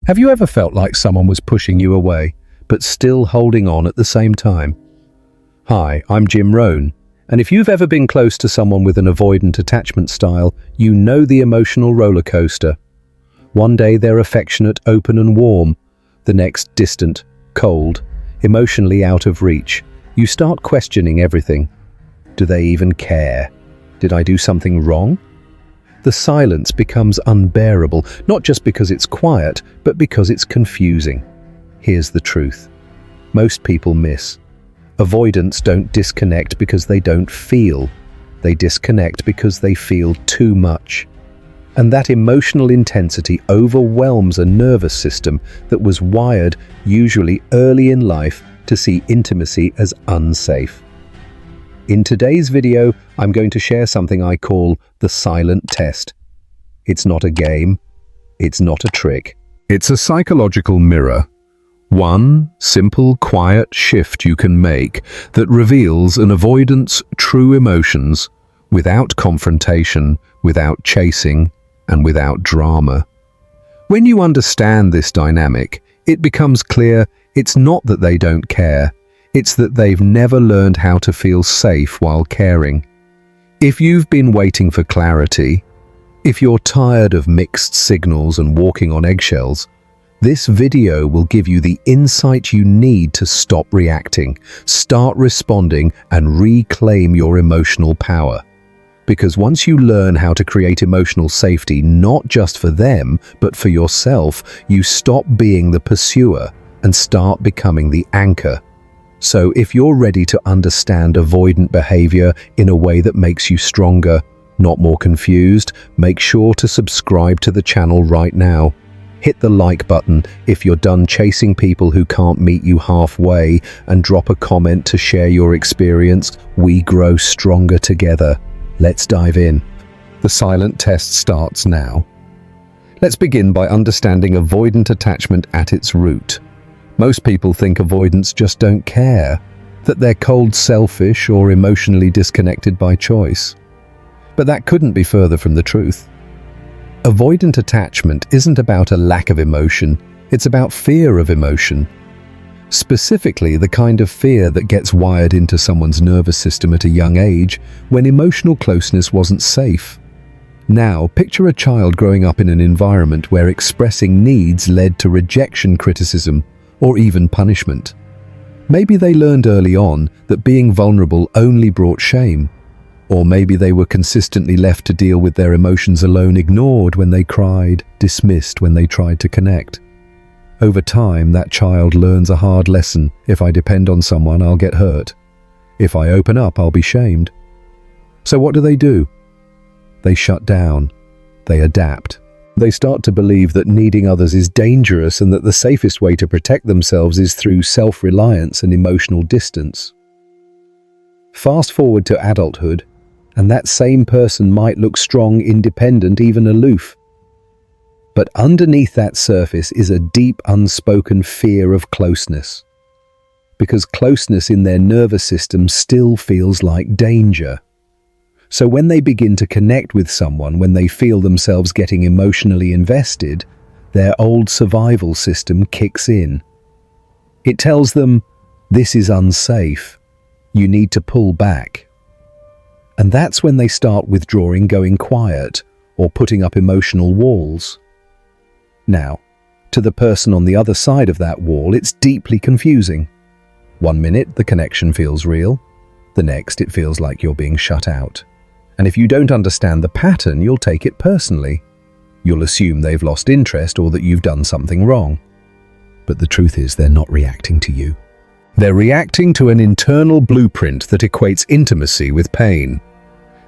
Have you ever felt like someone was pushing you away, but still holding on at the same time? Hi, I'm Jim Rohn, and if you've ever been close to someone with an avoidant attachment style, you know the emotional roller coaster. One day they're affectionate, open and warm. The next distant, cold, emotionally out of reach. You start questioning everything. Do they even care? Did I do something wrong? The silence becomes unbearable, not just because it's quiet, but because it's confusing. Here's the truth. Most people miss. Avoidants don't disconnect because they don't feel. They disconnect because they feel too much. And that emotional intensity overwhelms a nervous system that was wired, usually early in life, to see intimacy as unsafe. In today's video, I'm going to share something I call the silent test. It's not a game. It's not a trick. It's a psychological mirror. One simple, quiet shift you can make that reveals an avoidant's true emotions without confrontation, without chasing, and without drama. When you understand this dynamic, it becomes clear it's not that they don't care. It's that they've never learned how to feel safe while caring. If you've been waiting for clarity, if you're tired of mixed signals and walking on eggshells, this video will give you the insight you need to stop reacting, start responding, and reclaim your emotional power. Because once you learn how to create emotional safety, not just for them, but for yourself, you stop being the pursuer and start becoming the anchor. So if you're ready to understand avoidant behavior in a way that makes you stronger, not more confused, make sure to subscribe to the channel right now. Hit the like button if you're done chasing people who can't meet you halfway, and drop a comment to share your experience. We grow stronger together. Let's dive in. The silent test starts now. Let's begin by understanding avoidant attachment at its root. Most people think avoidants just don't care, that they're cold, selfish, or emotionally disconnected by choice. But that couldn't be further from the truth. Avoidant attachment isn't about a lack of emotion, it's about fear of emotion. Specifically, the kind of fear that gets wired into someone's nervous system at a young age when emotional closeness wasn't safe. Now, picture a child growing up in an environment where expressing needs led to rejection, criticism, or even punishment. Maybe they learned early on that being vulnerable only brought shame. Or maybe they were consistently left to deal with their emotions alone, ignored when they cried, dismissed when they tried to connect. Over time, that child learns a hard lesson. If I depend on someone, I'll get hurt. If I open up, I'll be shamed. So what do? They shut down. They adapt. They start to believe that needing others is dangerous and that the safest way to protect themselves is through self-reliance and emotional distance. Fast forward to adulthood, and that same person might look strong, independent, even aloof. But underneath that surface is a deep, unspoken fear of closeness. Because closeness in their nervous system still feels like danger. So when they begin to connect with someone, when they feel themselves getting emotionally invested, their old survival system kicks in. It tells them, this is unsafe. You need to pull back. And that's when they start withdrawing, going quiet, or putting up emotional walls. Now, to the person on the other side of that wall, it's deeply confusing. One minute, the connection feels real. The next, it feels like you're being shut out. And if you don't understand the pattern, you'll take it personally. You'll assume they've lost interest or that you've done something wrong. But the truth is, they're not reacting to you. They're reacting to an internal blueprint that equates intimacy with pain.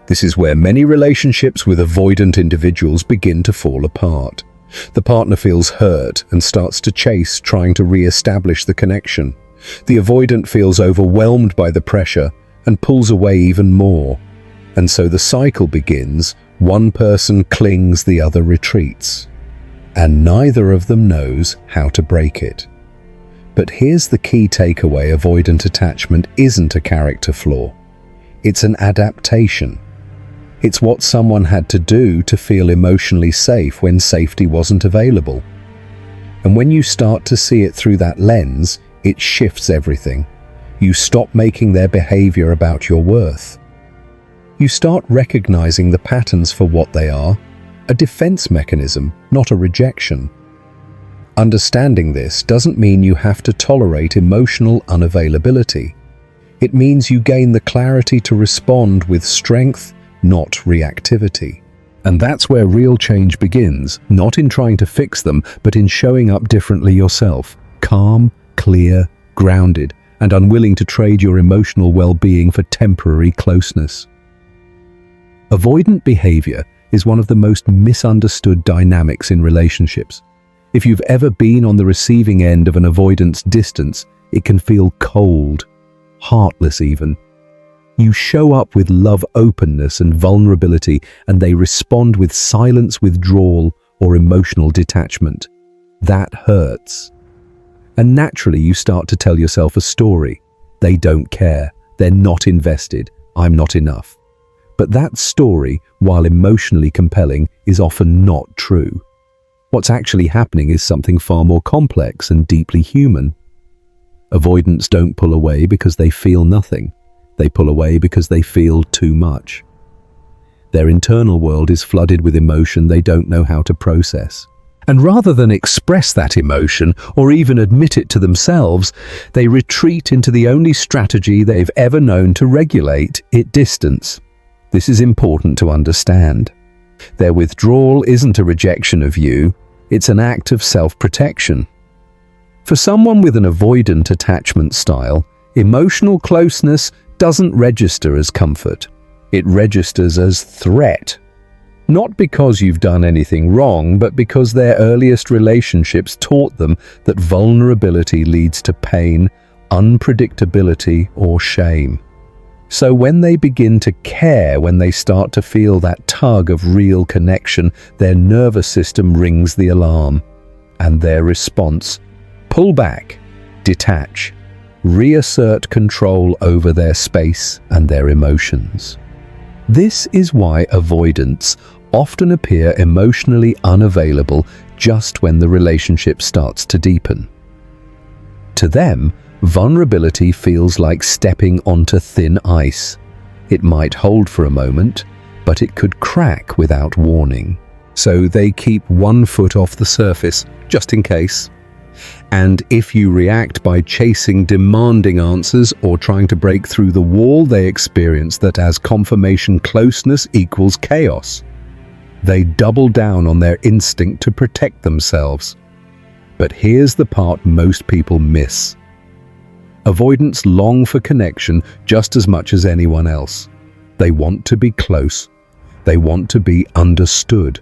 This is where many relationships with avoidant individuals begin to fall apart. The partner feels hurt and starts to chase, trying to re-establish the connection. The avoidant feels overwhelmed by the pressure and pulls away even more. And so the cycle begins. One person clings, the other retreats. And neither of them knows how to break it. But here's the key takeaway: avoidant attachment isn't a character flaw. It's an adaptation. It's what someone had to do to feel emotionally safe when safety wasn't available. And when you start to see it through that lens, it shifts everything. You stop making their behavior about your worth. You start recognizing the patterns for what they are, a defense mechanism, not a rejection. Understanding this doesn't mean you have to tolerate emotional unavailability. It means you gain the clarity to respond with strength, not reactivity. And that's where real change begins, not in trying to fix them, but in showing up differently yourself, calm, clear, grounded, and unwilling to trade your emotional well-being for temporary closeness. Avoidant behavior is one of the most misunderstood dynamics in relationships. If you've ever been on the receiving end of an avoidance distance, it can feel cold, heartless even. You show up with love openness and vulnerability, and they respond with silence withdrawal or emotional detachment. That hurts. And naturally you start to tell yourself a story. They don't care. They're not invested. I'm not enough. But that story, while emotionally compelling, is often not true. What's actually happening is something far more complex and deeply human. Avoidants don't pull away because they feel nothing. They pull away because they feel too much. Their internal world is flooded with emotion they don't know how to process. And rather than express that emotion or even admit it to themselves, they retreat into the only strategy they've ever known to regulate it: distance. This is important to understand. Their withdrawal isn't a rejection of you, it's an act of self-protection. For someone with an avoidant attachment style, emotional closeness doesn't register as comfort. It registers as threat. Not because you've done anything wrong, but because their earliest relationships taught them that vulnerability leads to pain, unpredictability, or shame. So when they begin to care, when they start to feel that tug of real connection, their nervous system rings the alarm. And their response: pull back, detach, reassert control over their space and their emotions. This is why avoidants often appear emotionally unavailable just when the relationship starts to deepen. To them, vulnerability feels like stepping onto thin ice. It might hold for a moment, but it could crack without warning. So they keep one foot off the surface, just in case. And if you react by chasing demanding answers or trying to break through the wall, they experience that as confirmation closeness equals chaos. They double down on their instinct to protect themselves. But here's the part most people miss. Avoidants long for connection just as much as anyone else. They want to be close. They want to be understood.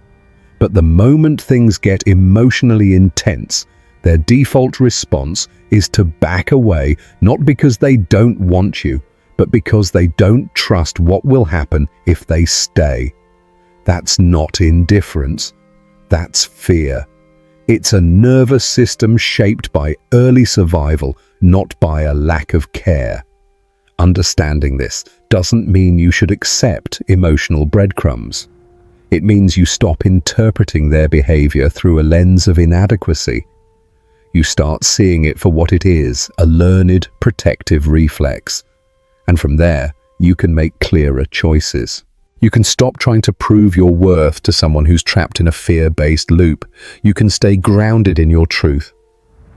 But the moment things get emotionally intense, their default response is to back away, not because they don't want you, but because they don't trust what will happen if they stay. That's not indifference. That's fear. It's a nervous system shaped by early survival, not by a lack of care. Understanding this doesn't mean you should accept emotional breadcrumbs. It means you stop interpreting their behavior through a lens of inadequacy. You start seeing it for what it is, a learned, protective reflex. And from there, you can make clearer choices. You can stop trying to prove your worth to someone who's trapped in a fear-based loop. You can stay grounded in your truth.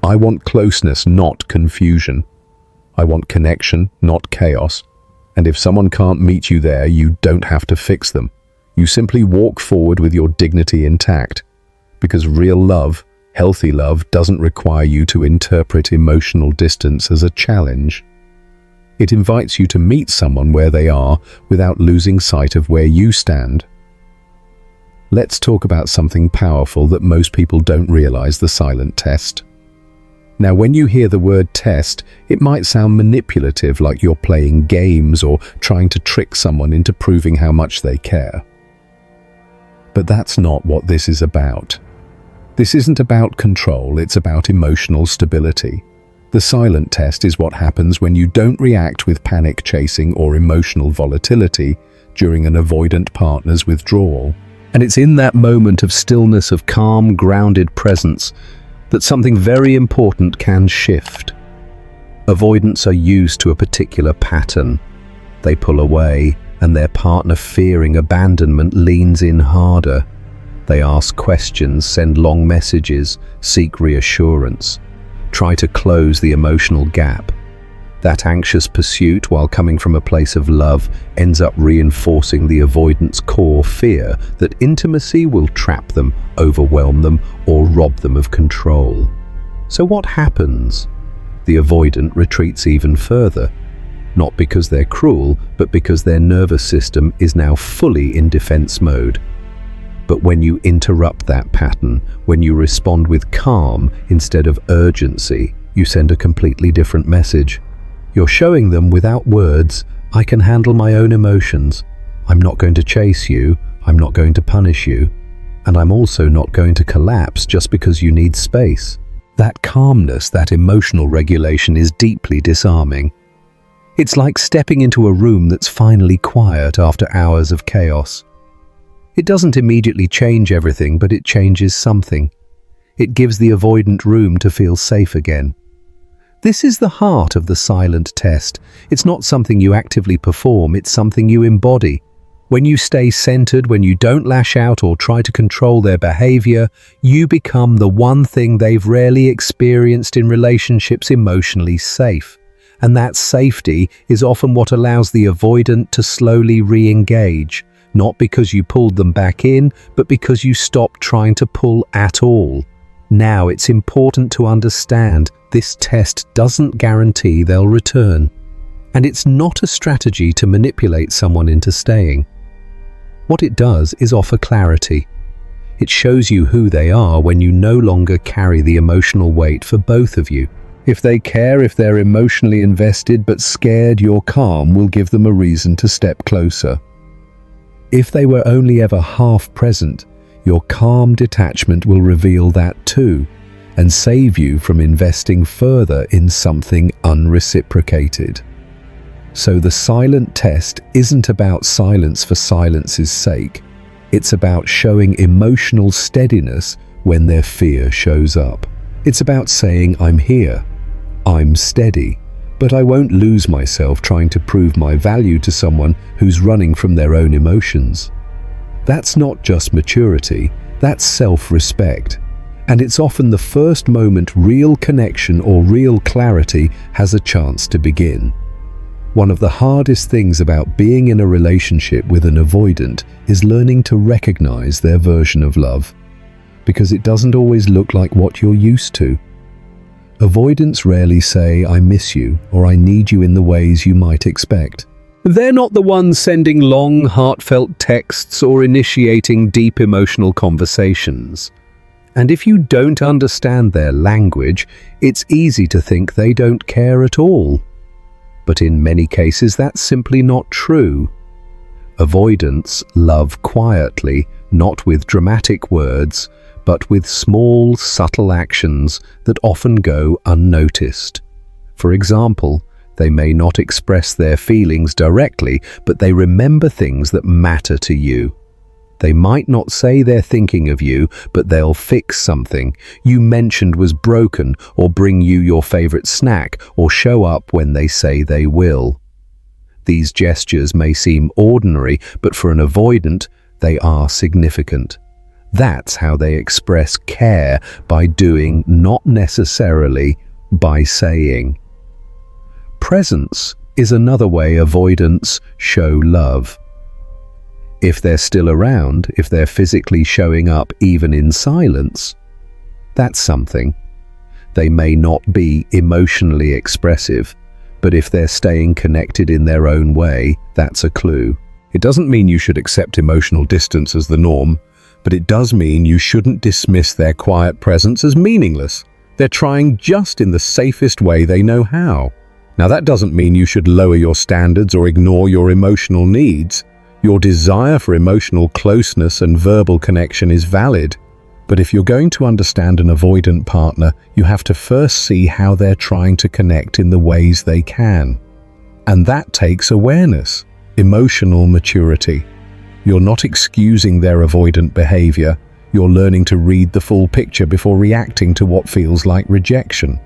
I want closeness, not confusion. I want connection, not chaos. And if someone can't meet you there, you don't have to fix them. You simply walk forward with your dignity intact. Because real love, healthy love, doesn't require you to interpret emotional distance as a challenge. It invites you to meet someone where they are without losing sight of where you stand. Let's talk about something powerful that most people don't realize: the silent test. Now, when you hear the word test, it might sound manipulative, like you're playing games or trying to trick someone into proving how much they care. But that's not what this is about. This isn't about control, it's about emotional stability. The silent test is what happens when you don't react with panic chasing or emotional volatility during an avoidant partner's withdrawal. And it's in that moment of stillness, of calm, grounded presence, that something very important can shift. Avoidants are used to a particular pattern. They pull away, and their partner, fearing abandonment, leans in harder. They ask questions, send long messages, seek reassurance, try to close the emotional gap. That anxious pursuit, while coming from a place of love, ends up reinforcing the avoidant's core fear that intimacy will trap them, overwhelm them, or rob them of control. So what happens? The avoidant retreats even further, not because they're cruel, but because their nervous system is now fully in defense mode. But when you interrupt that pattern, when you respond with calm instead of urgency, you send a completely different message. You're showing them without words, I can handle my own emotions. I'm not going to chase you, I'm not going to punish you, and I'm also not going to collapse just because you need space. That calmness, that emotional regulation is deeply disarming. It's like stepping into a room that's finally quiet after hours of chaos. It doesn't immediately change everything, but it changes something. It gives the avoidant room to feel safe again. This is the heart of the silent test. It's not something you actively perform, it's something you embody. When you stay centered, when you don't lash out or try to control their behavior, you become the one thing they've rarely experienced in relationships: emotionally safe. And that safety is often what allows the avoidant to slowly re-engage, not because you pulled them back in, but because you stopped trying to pull at all. Now, it's important to understand this test doesn't guarantee they'll return. And it's not a strategy to manipulate someone into staying. What it does is offer clarity. It shows you who they are when you no longer carry the emotional weight for both of you. If they care, if they're emotionally invested but scared, your calm will give them a reason to step closer. If they were only ever half present, your calm detachment will reveal that too, and save you from investing further in something unreciprocated. So the silent test isn't about silence for silence's sake. It's about showing emotional steadiness when their fear shows up. It's about saying, I'm here, I'm steady, but I won't lose myself trying to prove my value to someone who's running from their own emotions. That's not just maturity, that's self-respect. And it's often the first moment real connection or real clarity has a chance to begin. One of the hardest things about being in a relationship with an avoidant is learning to recognize their version of love, because it doesn't always look like what you're used to. Avoidants rarely say, I miss you, or I need you in the ways you might expect. They're not the ones sending long, heartfelt texts or initiating deep emotional conversations. And if you don't understand their language, it's easy to think they don't care at all. But in many cases, that's simply not true. Avoidants love quietly, not with dramatic words, but with small, subtle actions that often go unnoticed. For example, they may not express their feelings directly, but they remember things that matter to you. They might not say they're thinking of you, but they'll fix something you mentioned was broken, or bring you your favorite snack, or show up when they say they will. These gestures may seem ordinary, but for an avoidant, they are significant. That's how they express care, by doing, not necessarily by saying. Presence is another way avoidants show love. If they're still around, if they're physically showing up even in silence, that's something. They may not be emotionally expressive, but if they're staying connected in their own way, that's a clue. It doesn't mean you should accept emotional distance as the norm, but it does mean you shouldn't dismiss their quiet presence as meaningless. They're trying just in the safest way they know how. Now, that doesn't mean you should lower your standards or ignore your emotional needs. Your desire for emotional closeness and verbal connection is valid. But if you're going to understand an avoidant partner, you have to first see how they're trying to connect in the ways they can. And that takes awareness, emotional maturity. You're not excusing their avoidant behavior, You're learning to read the full picture before reacting to what feels like rejection.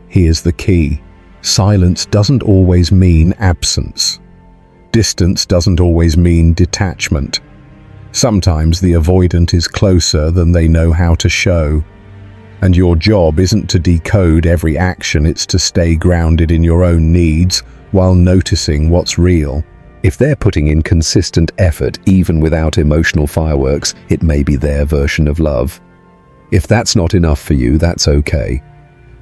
Here's the key. Silence doesn't always mean absence. Distance doesn't always mean detachment. Sometimes the avoidant is closer than they know how to show. And your job isn't to decode every action, it's to stay grounded in your own needs while noticing what's real. If they're putting in consistent effort, even without emotional fireworks, it may be their version of love. If that's not enough for you, that's okay.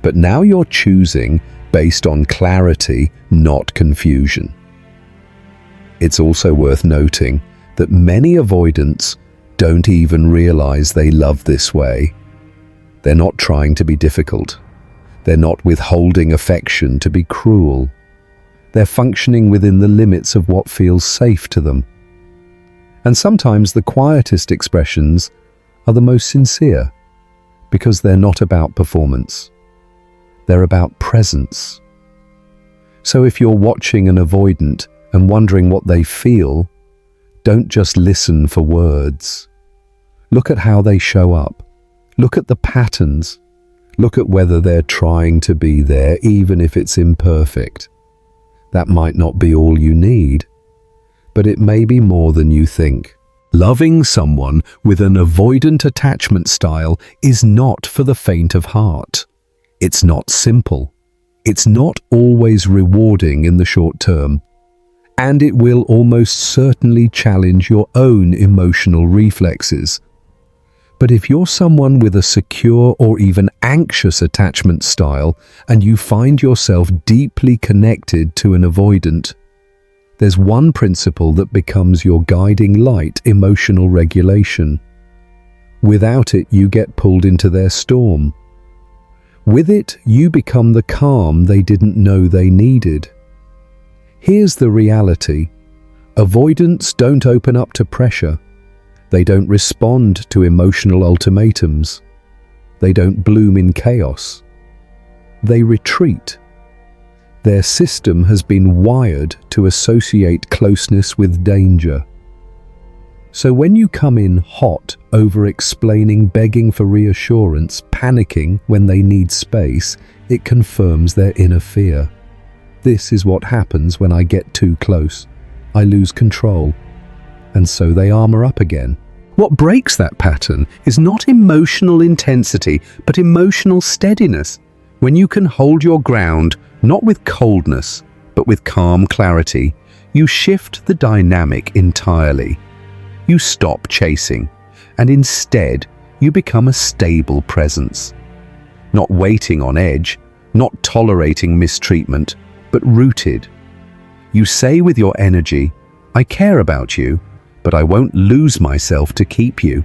But now you're choosing based on clarity, not confusion. It's also worth noting that many avoidants don't even realize they love this way. They're not trying to be difficult. They're not withholding affection to be cruel. They're functioning within the limits of what feels safe to them. And sometimes the quietest expressions are the most sincere, because they're not about performance. They're about presence. So if you're watching an avoidant and wondering what they feel, don't just listen for words. Look at how they show up. Look at the patterns. Look at whether they're trying to be there, even if it's imperfect. That might not be all you need, but it may be more than you think. Loving someone with an avoidant attachment style is not for the faint of heart. It's not simple. It's not always rewarding in the short term, and it will almost certainly challenge your own emotional reflexes. But if you're someone with a secure or even anxious attachment style and you find yourself deeply connected to an avoidant, there's one principle that becomes your guiding light: emotional regulation. Without it, you get pulled into their storm. With it, you become the calm they didn't know they needed. Here's the reality. Avoidants don't open up to pressure. They don't respond to emotional ultimatums. They don't bloom in chaos. They retreat. Their system has been wired to associate closeness with danger. So when you come in hot, over-explaining, begging for reassurance, panicking when they need space, it confirms their inner fear. This is what happens when I get too close. I lose control. And so they armor up again. What breaks that pattern is not emotional intensity, but emotional steadiness. When you can hold your ground, not with coldness, but with calm clarity, you shift the dynamic entirely. You stop chasing, and instead you become a stable presence. Not waiting on edge, not tolerating mistreatment, but rooted. You say with your energy, I care about you, but I won't lose myself to keep you.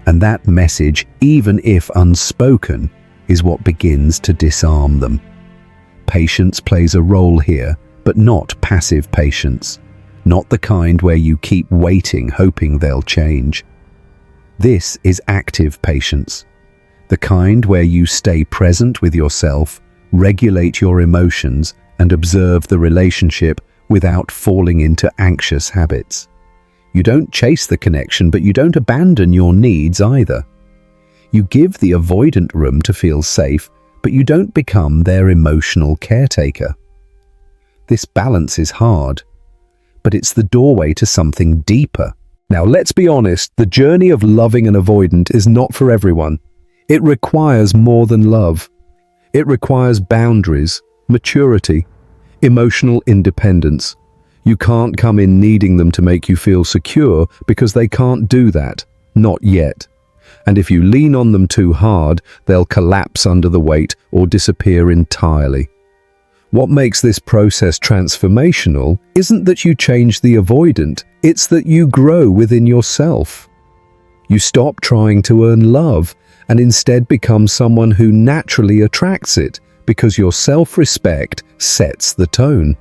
And that message, even if unspoken, is what begins to disarm them. Patience plays a role here, but not passive patience. Not the kind where you keep waiting, hoping they'll change. This is active patience. The kind where you stay present with yourself, regulate your emotions, and observe the relationship without falling into anxious habits. You don't chase the connection, but you don't abandon your needs either. You give the avoidant room to feel safe, but you don't become their emotional caretaker. This balance is hard, but it's the doorway to something deeper. Now, let's be honest, the journey of loving an avoidant is not for everyone. It requires more than love. It requires boundaries, maturity, emotional independence. You can't come in needing them to make you feel secure, because they can't do that, not yet. And if you lean on them too hard, they'll collapse under the weight or disappear entirely. What makes this process transformational isn't that you change the avoidant, it's that you grow within yourself. You stop trying to earn love and instead become someone who naturally attracts it, because your self-respect sets the tone.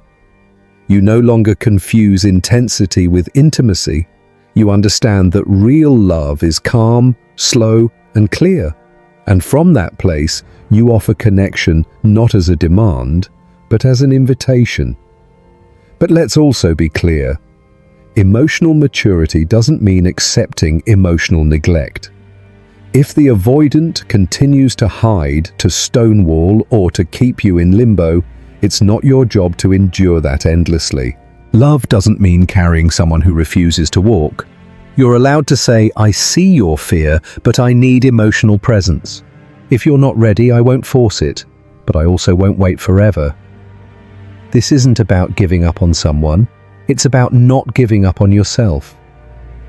You no longer confuse intensity with intimacy. You understand that real love is calm, slow, and clear. And from that place, you offer connection not as a demand, but as an invitation. But let's also be clear. Emotional maturity doesn't mean accepting emotional neglect. If the avoidant continues to hide, to stonewall, or to keep you in limbo, it's not your job to endure that endlessly. Love doesn't mean carrying someone who refuses to walk. You're allowed to say, "I see your fear, but I need emotional presence. If you're not ready, I won't force it, but I also won't wait forever." This isn't about giving up on someone. It's about not giving up on yourself.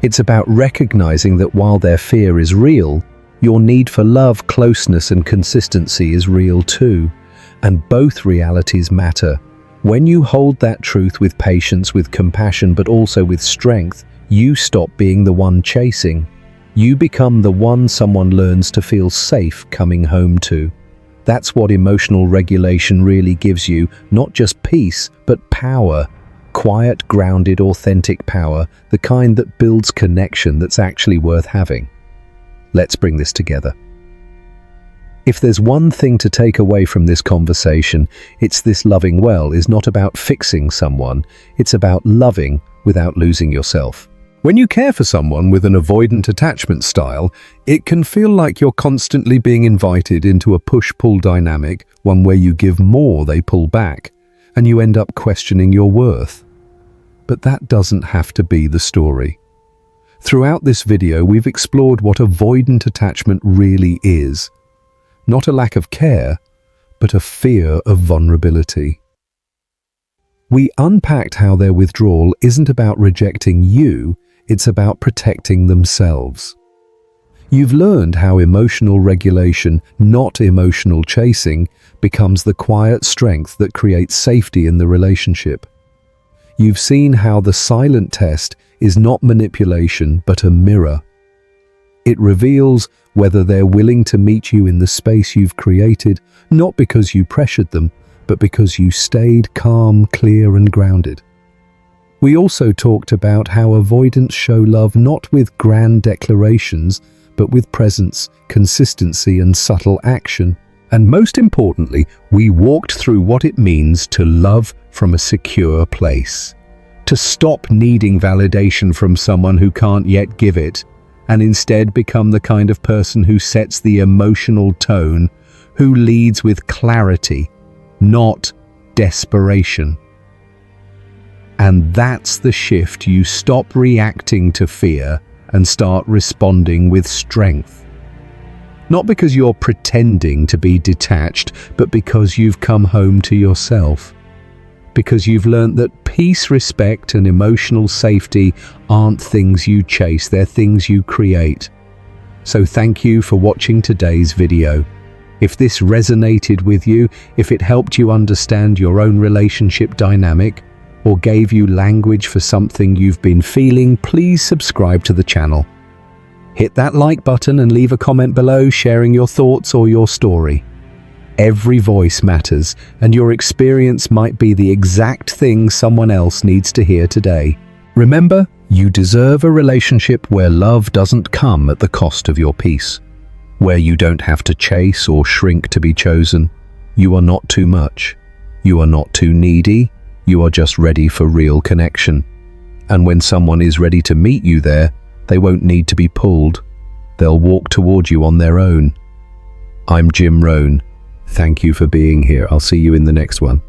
It's about recognizing that while their fear is real, your need for love, closeness, and consistency is real too. And both realities matter. When you hold that truth with patience, with compassion, but also with strength, you stop being the one chasing. You become the one someone learns to feel safe coming home to. That's what emotional regulation really gives you, not just peace, but power. Quiet, grounded, authentic power, the kind that builds connection that's actually worth having. Let's bring this together. If there's one thing to take away from this conversation, it's this: loving well is not about fixing someone, it's about loving without losing yourself. When you care for someone with an avoidant attachment style, it can feel like you're constantly being invited into a push-pull dynamic, one where you give more, they pull back, and you end up questioning your worth. But that doesn't have to be the story. Throughout this video, we've explored what avoidant attachment really is. Not a lack of care, but a fear of vulnerability. We unpacked how their withdrawal isn't about rejecting you, it's about protecting themselves. You've learned how emotional regulation, not emotional chasing, becomes the quiet strength that creates safety in the relationship. You've seen how the silent test is not manipulation, but a mirror. It reveals whether they're willing to meet you in the space you've created, not because you pressured them, but because you stayed calm, clear, and grounded. We also talked about how avoidants show love not with grand declarations, but with presence, consistency, and subtle action. And most importantly, we walked through what it means to love from a secure place. To stop needing validation from someone who can't yet give it, and instead become the kind of person who sets the emotional tone, who leads with clarity, not desperation. And that's the shift. You stop reacting to fear and start responding with strength. Not because you're pretending to be detached, but because you've come home to yourself. Because you've learned that peace, respect, and emotional safety aren't things you chase, they're things you create. So thank you for watching today's video. If this resonated with you, if it helped you understand your own relationship dynamic, or gave you language for something you've been feeling, please subscribe to the channel. Hit that like button and leave a comment below sharing your thoughts or your story. Every voice matters, and your experience might be the exact thing someone else needs to hear today. Remember, you deserve a relationship where love doesn't come at the cost of your peace, where you don't have to chase or shrink to be chosen. You are not too much. You are not too needy. You are just ready for real connection. And when someone is ready to meet you there, they won't need to be pulled. They'll walk toward you on their own. I'm Jim Rohn. Thank you for being here. I'll see you in the next one.